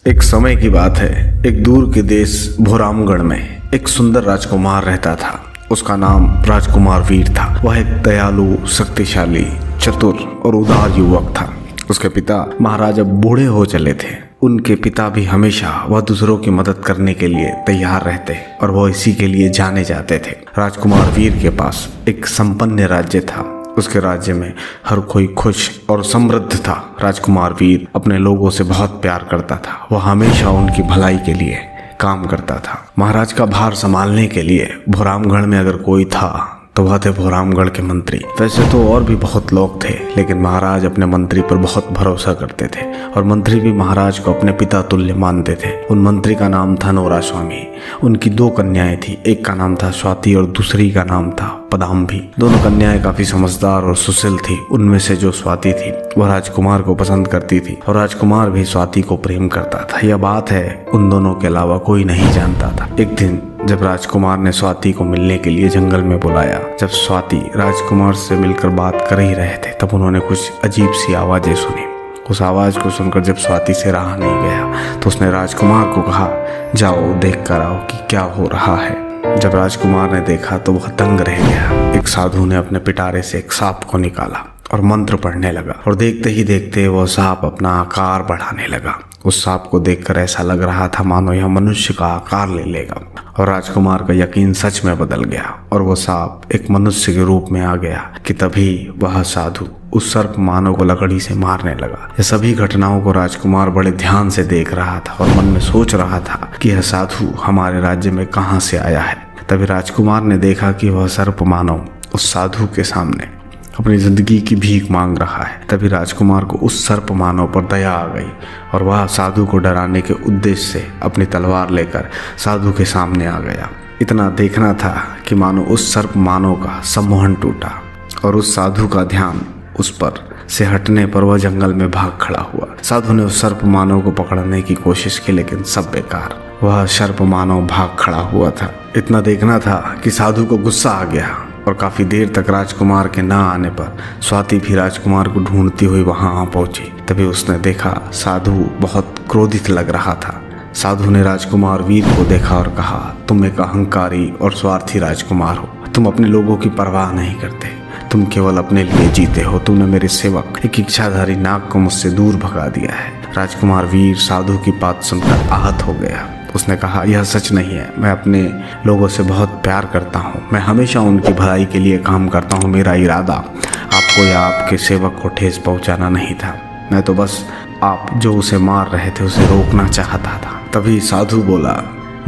एक समय की बात है। एक दूर के देश भोरामगढ़ में एक सुंदर राजकुमार रहता था। उसका नाम राजकुमार वीर था। वह एक दयालु, शक्तिशाली, चतुर और उदार युवक था। उसके पिता महाराज अब बूढ़े हो चले थे। उनके पिता भी हमेशा वह दूसरों की मदद करने के लिए तैयार रहते और वह इसी के लिए जाने जाते थे। राजकुमार वीर के पास एक संपन्न राज्य था। उसके राज्य में हर कोई खुश और समृद्ध था। राजकुमार वीर अपने लोगों से बहुत प्यार करता था। वह हमेशा उनकी भलाई के लिए काम करता था। महाराज का भार संभालने के लिए भोरामगढ़ में अगर कोई था तो वह थे भोरामगढ़ के मंत्री। वैसे तो और भी बहुत लोग थे, लेकिन महाराज अपने मंत्री पर बहुत भरोसा करते थे और मंत्री भी महाराज को अपने पिता तुल्य मानते थे। उन मंत्री का नाम था नोरास्वामी। उनकी 2 कन्याएं थी। एक का नाम था स्वाति और दूसरी का नाम था पदाम्भी। दोनों कन्याएं काफी समझदार और सुशील थी। उनमें से जो स्वाति थी वह राजकुमार को पसंद करती थी और राजकुमार भी स्वाति को प्रेम करता था। यह बात है उन दोनों के अलावा कोई नहीं जानता था। एक दिन जब राजकुमार ने स्वाति को मिलने के लिए जंगल में बुलाया, जब स्वाति राजकुमार से मिलकर बात कर ही रहे थे तब उन्होंने कुछ अजीब सी आवाजें सुनी। उस आवाज को सुनकर जब स्वाति से रहा नहीं गया तो उसने राजकुमार को कहा, जाओ देख कर आओ कि क्या हो रहा है। जब राजकुमार ने देखा तो वह दंग रह गया। एक साधु ने अपने पिटारे से एक सांप को निकाला और मंत्र पढ़ने लगा और देखते ही देखते वह सांप अपना आकार बढ़ाने लगा। उस सांप को देखकर ऐसा लग रहा था मानो यह मनुष्य का आकार ले लेगा और राजकुमार का यकीन सच में बदल गया और वह सांप एक मनुष्य के रूप में आ गया कि तभी वह साधु उस सर्प मानव को लकड़ी से मारने लगा। यह सभी घटनाओं को राजकुमार बड़े ध्यान से देख रहा था और मन में सोच रहा था कि यह साधु हमारे राज्य में कहाँ से आया है। तभी राजकुमार ने देखा कि वह सर्प मानव उस साधु के सामने अपनी जिंदगी की भीख मांग रहा है। तभी राजकुमार को उस सर्प मानव पर दया आ गई और वह साधु को डराने के उद्देश्य से अपनी तलवार लेकर साधु के सामने आ गया। इतना देखना था कि मानो उस सर्प मानव का सम्मोहन टूटा और उस साधु का ध्यान उस पर से हटने पर वह जंगल में भाग खड़ा हुआ। साधु ने उस सर्प मानव को पकड़ने की कोशिश की, लेकिन सब बेकार। वह सर्प मानव भाग खड़ा हुआ था। इतना देखना था कि साधु को गुस्सा आ गया और काफी देर तक राजकुमार के ना आने पर स्वाति भी राजकुमार को ढूंढती हुई वहां आ पहुंची। तभी उसने देखा साधु बहुत क्रोधित लग रहा था। साधु ने राजकुमार वीर को देखा और कहा, तुम एक अहंकारी और स्वार्थी राजकुमार हो। तुम अपने लोगों की परवाह नहीं करते, तुम केवल अपने लिए जीते हो। तुमने मेरे सेवक एक इच्छाधारी नाग को मुझसे दूर भगा दिया है। राजकुमार वीर साधु की बात सुनकर आहत हो गया। उसने कहा, यह सच नहीं है। मैं अपने लोगों से बहुत प्यार करता हूँ। मैं हमेशा उनकी भलाई के लिए काम करता हूँ। मेरा इरादा आपको या आपके सेवक को ठेस पहुँचाना नहीं था। मैं तो बस आप जो उसे मार रहे थे उसे रोकना चाहता था। तभी साधु बोला,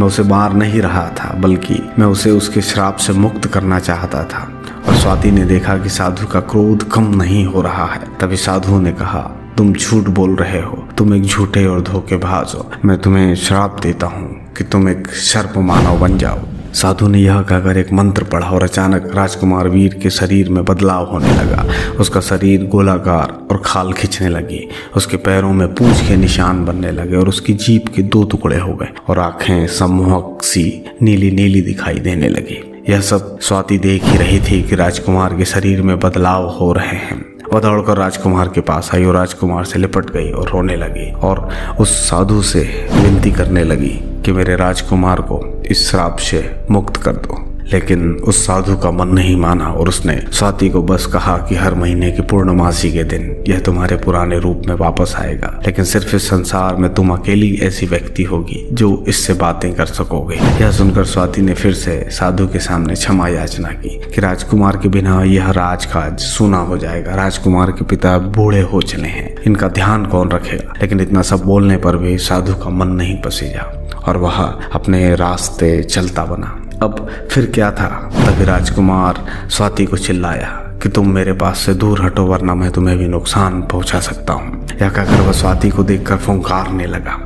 मैं उसे मार नहीं रहा था, बल्कि मैं उसे उसके श्राप से मुक्त करना चाहता था। और स्वाति ने देखा कि साधु का क्रोध कम नहीं हो रहा है। तभी साधु ने कहा, तुम झूठ बोल रहे हो। तुम एक झूठे और धोखेबाज हो। मैं तुम्हें श्राप देता हूँ कि तुम एक सर्प मानव बन जाओ। साधु ने यह कहकर एक मंत्र पढ़ा और अचानक राजकुमार वीर के शरीर में बदलाव होने लगा। उसका शरीर गोलाकार और खाल खींचने लगी। उसके पैरों में पूंछ के निशान बनने लगे और उसकी जीभ के 2 टुकड़े हो गए और आंखें सम्मोहक सी नीली नीली दिखाई देने लगी। यह सब स्वाति देख ही रही थी कि राजकुमार के शरीर में बदलाव हो रहे हैं। वह दौड़कर राजकुमार के पास आई और राजकुमार से लिपट गई और रोने लगी और उस साधु से विनती करने लगी कि मेरे राजकुमार को इस श्राप से मुक्त कर दो। लेकिन उस साधु का मन नहीं माना और उसने स्वाति को बस कहा कि हर महीने की पूर्णमासी के दिन यह तुम्हारे पुराने रूप में वापस आएगा, लेकिन सिर्फ इस संसार में तुम अकेली ऐसी व्यक्ति होगी जो इससे बातें कर सकोगे। यह सुनकर स्वाति ने फिर से साधु के सामने क्षमा याचना की कि राजकुमार के बिना यह राजकाज सूना हो जाएगा। राजकुमार के पिता बूढ़े हो चले हैं, इनका ध्यान कौन रखेगा। लेकिन इतना सब बोलने पर भी साधु का मन नहीं पसीजा और वह अपने रास्ते चलता बना। अब फिर क्या था। तभी राजकुमार स्वाति को चिल्लाया कि तुम मेरे पास से दूर हटो, वरना मैं तुम्हें भी नुकसान पहुंचा सकता हूँ। यह कहकर वह स्वाति को देखकर फुंकारने लगा।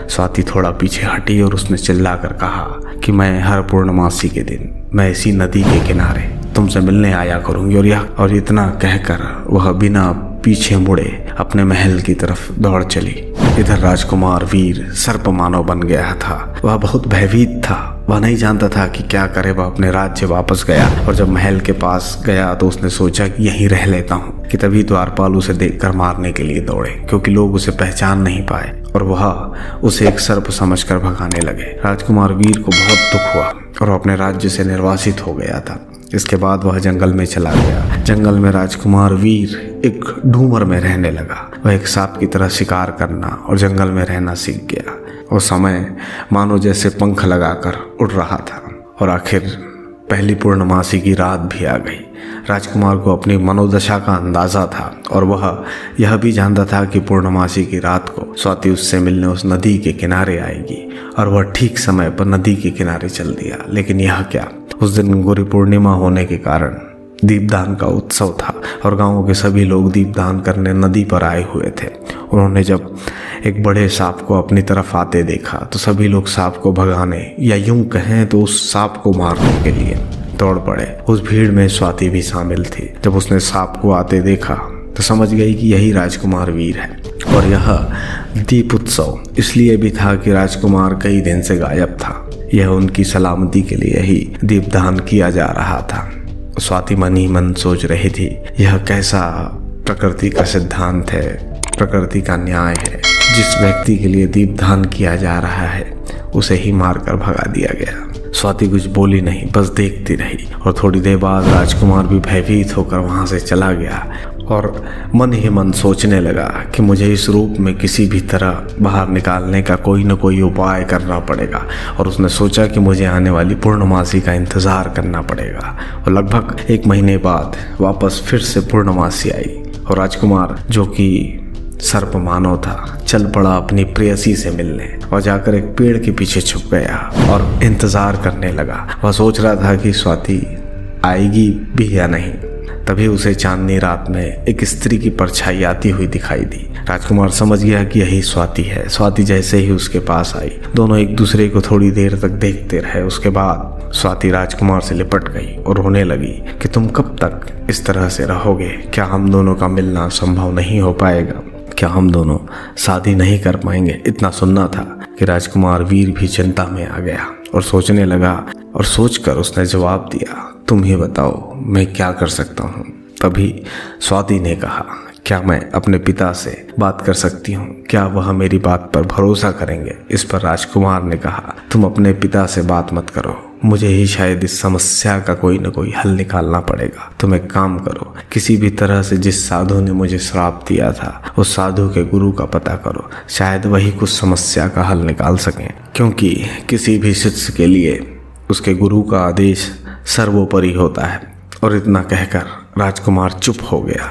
स्वाति थोड़ा पीछे हटी और उसने चिल्लाकर कहा कि मैं हर पूर्णमासी के दिन मैं इसी नदी के किनारे तुमसे मिलने आया करूंगी। और इतना कहकर वह बिना पीछे मुड़े अपने महल की तरफ दौड़ चली। इधर राजकुमार वीर सर्प मानव बन गया था। वह बहुत भयभीत था। वह नहीं जानता था कि क्या करे। वह अपने राज्य वापस गया और जब महल के पास गया तो उसने सोचा कि यहीं रह लेता हूँ कि तभी द्वारपाल उसे देखकर मारने के लिए दौड़े, क्योंकि लोग उसे पहचान नहीं पाए और वह उसे एक सर्प समझकर भगाने लगे। राजकुमार वीर को बहुत दुख हुआ और अपने राज्य से निर्वासित हो गया था। इसके बाद वह जंगल में चला गया। जंगल में राजकुमार वीर एक ढूमर में रहने लगा। वह एक सांप की तरह शिकार करना और जंगल में रहना सीख गया। और समय मानो जैसे पंख लगाकर उड़ रहा था और आखिर पहली पूर्णमासी की रात भी आ गई। राजकुमार को अपनी मनोदशा का अंदाजा था और वह यह भी जानता था कि पूर्णमासी की रात को स्वाति उससे मिलने उस नदी के किनारे आएगी और वह ठीक समय पर नदी के किनारे चल दिया। लेकिन यह क्या, उस दिन गुरु पूर्णिमा होने के कारण दीपदान का उत्सव था और गांव के सभी लोग दीपदान करने नदी पर आए हुए थे। उन्होंने जब एक बड़े सांप को अपनी तरफ आते देखा तो सभी लोग सांप को भगाने या यूं कहें तो उस सांप को मारने के लिए दौड़ पड़े। उस भीड़ में स्वाति भी शामिल थी। जब उसने सांप को आते देखा तो समझ गई कि यही राजकुमार वीर है। और यह दीप उत्सव इसलिए भी था कि राजकुमार कई दिन से गायब था। यह उनकी सलामती के लिए ही दीपदान किया जा रहा था। स्वाति मन ही मन सोच रही थी, यह कैसा प्रकृति का सिद्धांत है, प्रकृति का न्याय है। जिस व्यक्ति के लिए दीपदान किया जा रहा है उसे ही मारकर भगा दिया गया। स्वाति कुछ बोली नहीं, बस देखती रही। और थोड़ी देर बाद राजकुमार भी भयभीत होकर वहां से चला गया और मन ही मन सोचने लगा कि मुझे इस रूप में किसी भी तरह बाहर निकालने का कोई न कोई उपाय करना पड़ेगा। और उसने सोचा कि मुझे आने वाली पूर्णमासी का इंतजार करना पड़ेगा। और लगभग 1 महीने बाद वापस फिर से पूर्णमासी आई और राजकुमार, जो कि सर्प मानव था, चल पड़ा अपनी प्रेयसी से मिलने और जाकर एक पेड़ के पीछे छुप गया और इंतजार करने लगा। वह सोच रहा था कि स्वाति आएगी भी या नहीं। तभी उसे चांदनी रात में एक स्त्री की परछाई आती हुई दिखाई दी। राजकुमार समझ गया कि यही स्वाति है। स्वाति जैसे ही उसके पास आई, दोनों एक दूसरे को थोड़ी देर तक देखते रहे। उसके बाद स्वाति राजकुमार से लिपट गई और रोने लगी कि तुम कब तक इस तरह से रहोगे? क्या हम दोनों का मिलना संभव नहीं हो पाएगा? क्या हम दोनों शादी नहीं कर पाएंगे? इतना सुनना था कि राजकुमार वीर भी चिंता में आ गया और सोचने लगा। और सोचकर उसने जवाब दिया, तुम ही बताओ मैं क्या कर सकता हूँ? तभी स्वाति ने कहा, क्या मैं अपने पिता से बात कर सकती हूँ? क्या वह मेरी बात पर भरोसा करेंगे? इस पर राजकुमार ने कहा, तुम अपने पिता से बात मत करो, मुझे ही शायद इस समस्या का कोई न कोई हल निकालना पड़ेगा। तुम एक काम करो, किसी भी तरह से जिस साधु ने मुझे श्राप दिया था उस साधु के गुरु का पता करो, शायद वही कुछ समस्या का हल निकाल सकें। क्योंकि किसी भी शिष्य के लिए उसके गुरु का आदेश सर्वोपरि होता है। और इतना कहकर राजकुमार चुप हो गया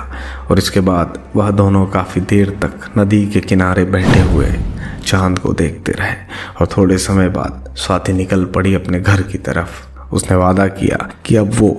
और इसके बाद वह दोनों काफ़ी देर तक नदी के किनारे बैठे हुए चांद को देखते रहे। और थोड़े समय बाद स्वाति निकल पड़ी अपने घर की तरफ। उसने वादा किया कि अब वो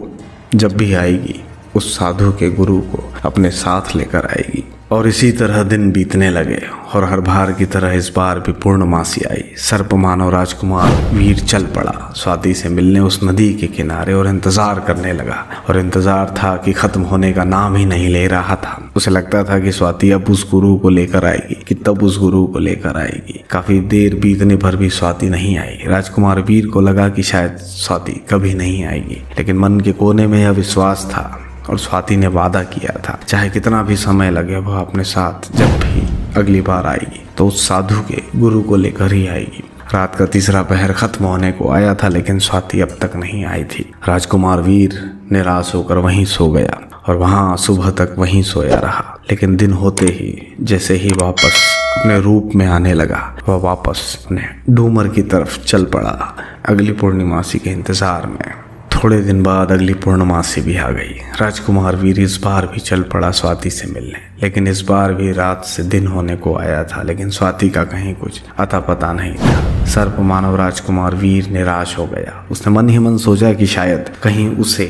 जब भी आएगी उस साधु के गुरु को अपने साथ लेकर आएगी। और इसी तरह दिन बीतने लगे और हर बार की तरह इस बार भी पूर्णमासी आई। सर्प मानव राजकुमार वीर चल पड़ा स्वाति से मिलने उस नदी के किनारे और इंतजार करने लगा। और इंतजार था कि खत्म होने का नाम ही नहीं ले रहा था। उसे लगता था कि स्वाति अब उस गुरु को लेकर आएगी, कि तब उस गुरु को लेकर आएगी। काफी देर बीतने पर भी स्वाति नहीं आई। राजकुमार वीर को लगा कि शायद स्वाति कभी नहीं आएगी, लेकिन मन के कोने में यह विश्वास था और स्वाति ने वादा किया था चाहे कितना भी समय लगे वह अपने साथ जब भी अगली बार आएगी तो उस साधु के गुरु को लेकर ही आएगी। रात का तीसरा पहर खत्म होने को आया था लेकिन स्वाति अब तक नहीं आई थी। राजकुमार वीर निराश होकर वहीं सो गया और वहां सुबह तक वहीं सोया रहा। लेकिन दिन होते ही जैसे ही वापस अपने रूप में आने लगा वह वापस अपने डूमर की तरफ चल पड़ा अगली पूर्णिमासी के इंतजार में। थोड़े दिन बाद अगली पूर्णमासी भी आ गई। राजकुमार वीर इस बार भी चल पड़ा स्वाति से मिलने, लेकिन इस बार भी रात से दिन होने को आया था लेकिन स्वाति का कहीं कुछ अता पता नहीं था। सर्प मानव राजकुमार वीर निराश हो गया। उसने मन ही मन सोचा कि शायद कहीं उसे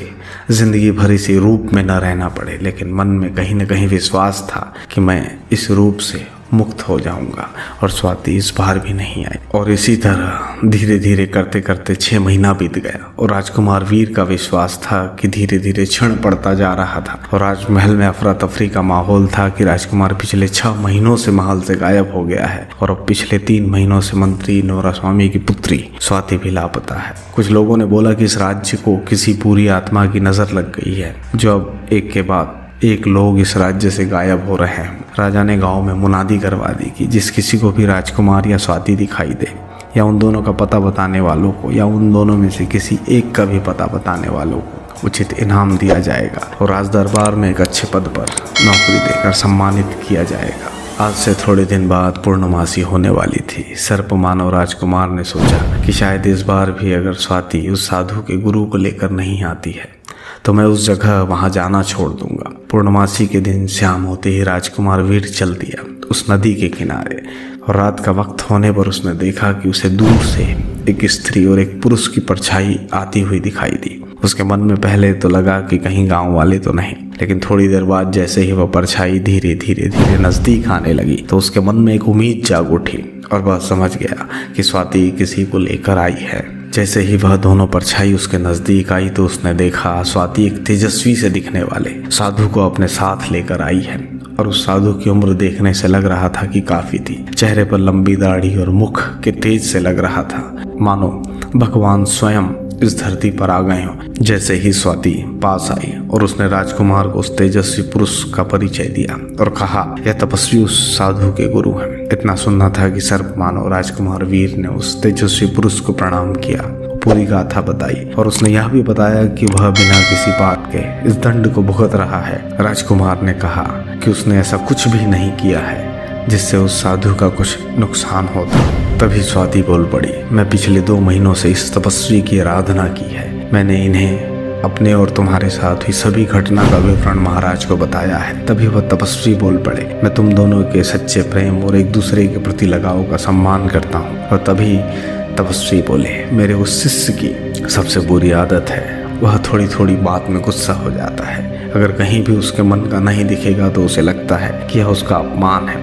जिंदगी भर इसी रूप में न रहना पड़े, लेकिन मन में कहीं न कहीं विश्वास था कि मैं इस रूप से मुक्त हो जाऊंगा। और स्वाति इस बार भी नहीं आई। और इसी तरह धीरे धीरे करते करते 6 महीना बीत गया और राजकुमार वीर का विश्वास था कि धीरे धीरे क्षण पड़ता जा रहा था। और राजमहल में अफरा तफरी का माहौल था कि राजकुमार पिछले 6 महीनों से महल से गायब हो गया है और अब पिछले 3 महीनों से मंत्री नोरा स्वामी की पुत्री स्वाति भी लापता है। कुछ लोगों ने बोला कि इस राज्य को किसी पूरी आत्मा की नजर लग गई है जो अब एक के बाद एक लोग इस राज्य से गायब हो रहे हैं। राजा ने गांव में मुनादी करवा दी कि जिस किसी को भी राजकुमार या स्वाति दिखाई दे या उन दोनों का पता बताने वालों को या उन दोनों में से किसी एक का भी पता बताने वालों को उचित इनाम दिया जाएगा और राज दरबार में एक अच्छे पद पर नौकरी देकर सम्मानित किया जाएगा। आज से थोड़े दिन बाद पूर्णमासी होने वाली थी। सर्प मानव राजकुमार ने सोचा कि शायद इस बार भी अगर स्वाति उस साधु के गुरु को लेकर नहीं आती है तो मैं उस जगह वहां जाना छोड़ दूंगा। पूर्णमासी के दिन शाम होते ही राजकुमार वीर चल दिया उस नदी के किनारे और रात का वक्त होने पर उसने देखा कि उसे दूर से एक स्त्री और एक पुरुष की परछाई आती हुई दिखाई दी। उसके मन में पहले तो लगा कि कहीं गांव वाले तो नहीं, लेकिन थोड़ी देर बाद जैसे ही वह परछाई धीरे धीरे नजदीक आने लगी तो उसके मन में एक उम्मीद जाग उठी और वह समझ गया कि स्वाति किसी को लेकर आई है। जैसे ही वह दोनों परछाई उसके नजदीक आई तो उसने देखा स्वाति एक तेजस्वी से दिखने वाले साधु को अपने साथ लेकर आई है और उस साधु की उम्र देखने से लग रहा था कि काफी थी। चेहरे पर लंबी दाढ़ी और मुख के तेज से लग रहा था मानो भगवान स्वयं इस धरती पर आ गए हों। जैसे ही स्वाति पास आई और उसने राजकुमार को उस तेजस्वी पुरुष का परिचय दिया और कहा यह तपस्वी उस साधु के गुरु हैं। इतना सुनना था कि सर्प मानव राजकुमार वीर ने उस तेजस्वी पुरुष को प्रणाम किया, पूरी गाथा बताई और उसने यह भी बताया कि वह बिना किसी बात के इस दंड को भुगत रहा है। राजकुमार ने कहा कि उसने ऐसा कुछ भी नहीं किया है जिससे उस साधु का कुछ नुकसान होता। तभी स्वाति बोल पड़ी, मैं पिछले 2 महीनों से इस तपस्वी की आराधना की है। मैंने इन्हें अपने और तुम्हारे साथ हुई सभी घटना का विवरण महाराज को बताया है। तभी वह तपस्वी बोल पड़े, मैं तुम दोनों के सच्चे प्रेम और एक दूसरे के प्रति लगाव का सम्मान करता हूँ। और तभी तपस्वी बोले, मेरे उस शिष्य की सबसे बुरी आदत है वह थोड़ी थोड़ी बात में गुस्सा हो जाता है। अगर कहीं भी उसके मन का नहीं दिखेगा तो उसे लगता है कि यह उसका अपमान है,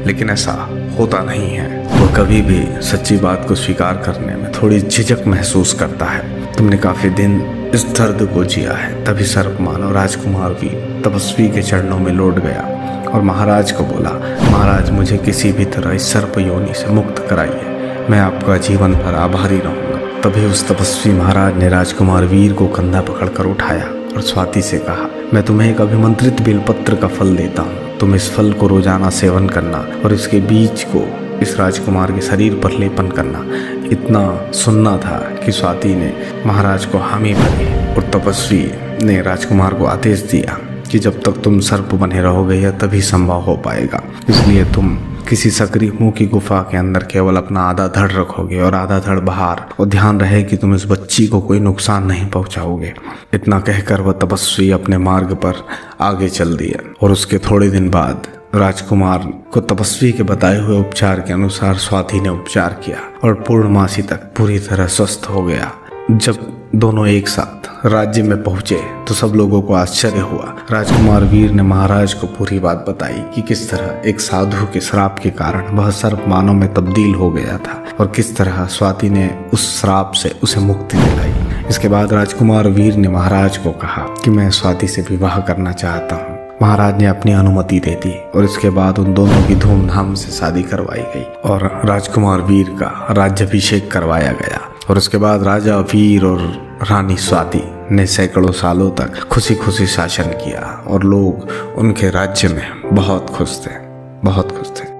लेकिन ऐसा होता नहीं है। वह कभी भी सच्ची बात को स्वीकार करने में थोड़ी झिझक महसूस करता है। तुमने काफी दिन इस दर्द को जिया है। तभी सर्प मानव राजकुमार भी तपस्वी के चरणों में लौट गया और महाराज को बोला, महाराज मुझे किसी भी तरह इस सर्प योनि से मुक्त कराइए, मैं आपका जीवन भर आभारी रहूंगा। तभी उस तपस्वी महाराज ने राजकुमार वीर को कंधा पकड़कर उठाया और स्वाति से कहा, मैं तुम्हें एक अभिमंत्रित बेलपत्र का फल देता हूँ, तुम इस फल को रोजाना सेवन करना और इसके बीज को इस राजकुमार के शरीर पर लेपन करना। इतना सुनना था कि स्वाति ने महाराज को हामी भरी और तपस्वी ने राजकुमार को आदेश दिया कि जब तक तुम सर्प बने रहोगे यह तभी संभव हो पाएगा, इसलिए तुम किसी सक्रिय मुंह की गुफा के अंदर केवल अपना आधा धड़ रखोगे और आधा धड़ बाहर, और ध्यान रहे कि तुम इस बच्ची को कोई नुकसान नहीं पहुंचाओगे। इतना कहकर वह तपस्वी अपने मार्ग पर आगे चल दिया और उसके थोड़े दिन बाद राजकुमार को तपस्वी के बताए हुए उपचार के अनुसार स्वाति ने उपचार किया और पूर्णमासी तक पूरी तरह स्वस्थ हो गया। जब दोनों एक साथ राज्य में पहुंचे तो सब लोगों को आश्चर्य हुआ। राजकुमार वीर ने महाराज को पूरी बात बताई कि किस तरह एक साधु के श्राप के कारण वह सर्प मानव में तब्दील हो गया था और किस तरह स्वाति ने उस श्राप से उसे मुक्ति दिलाई। इसके बाद राजकुमार वीर ने महाराज को कहा कि मैं स्वाति से विवाह करना चाहता हूँ। महाराज ने अपनी अनुमति दे दी और इसके बाद उन दोनों की धूमधाम से शादी करवाई गई और राजकुमार वीर का राज्याभिषेक करवाया गया। और उसके बाद राजा वीर और रानी स्वाति ने सैकड़ों सालों तक खुशी खुशी शासन किया और लोग उनके राज्य में बहुत खुश थे।